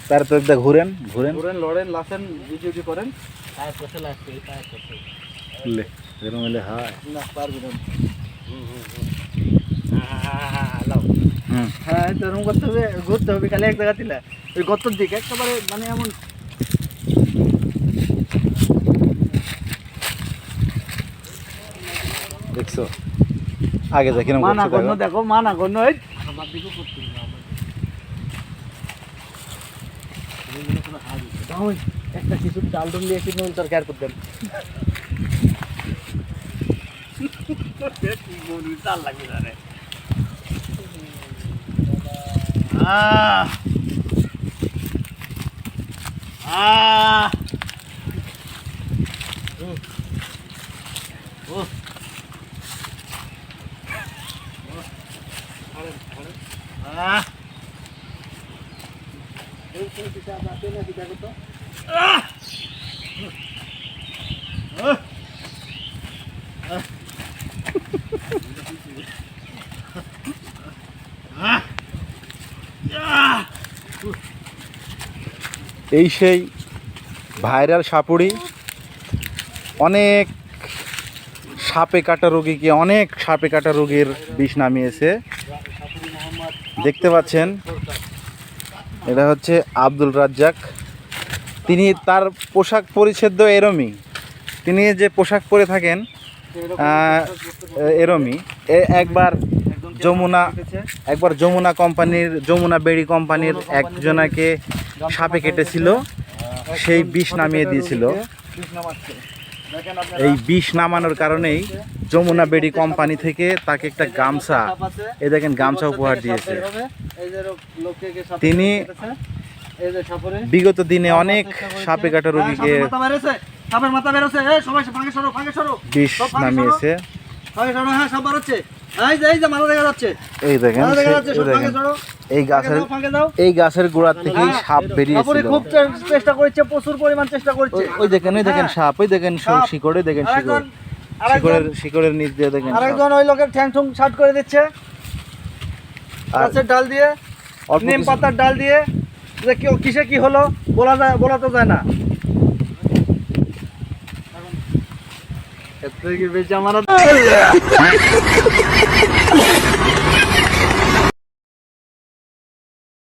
তারপর ঘুরেন ঘুরেন ঘুরেন লড়েন লাফেন জিটি করেন এরকম হলে হয় না পারবি না। হ্যাঁ তো এরকম করতে হবে, ঘুরতে হবে খালি এক জায়গা দিলে ওই গর্তর দিকে একেবারে মানে এমন দেখছো আগে দেখি মানা গণ্য দেখো মানা গণ্য একটা কিছু চাল ডুম দিয়ে কিন্তু তরকারি করতেন চাল লাগবে না রে এই সেই ভাইরাল সাপুড়ি অনেক সাপে কাটা রোগীকে অনেক সাপে কাটা রোগীর বিষ নামিয়েছে দেখতে পাচ্ছেন এটা হচ্ছে আব্দুল রাজ্জাক তিনি তার পোশাক পরিচ্ছদ এরমই তিনি যে পোশাক পরে থাকেন এরমই একবার যমুনা কোম্পানির যমুনা বেড়ি কোম্পানির একজনাকে সাপে কেটেছিল সেই বিষ নামিয়ে দিয়েছিল এই বিষ নামানোর কারণেই যমুনা বেড়ি কোম্পানি থেকে তাকে একটা গামছা এই দেখেন গামছা উপহার দিয়েছে তিনি বিগত দিনে অনেক সাপে কাটা রোগীকে বিষ নামিয়েছে এই দেখেন এই গাছের গোড়া থেকেই সাপ বেরিয়েছিল খুব চেষ্টা করেছে প্রচুর পরিমাণ চেষ্টা করেছে ওই দেখেন সাপ ওই দেখেন শিকড়ে দেখেন শিকড়ের নিচ দিয়ে দেখেন আরেকজন ওই লোকের ঠ্যাং ঠুং শার্ট করে দিচ্ছে গাছের ডাল দিয়ে নিম পাতার ডাল দিয়ে যে কিসে কি হলো বলা তো যায় না এত কি বেঁচে আমার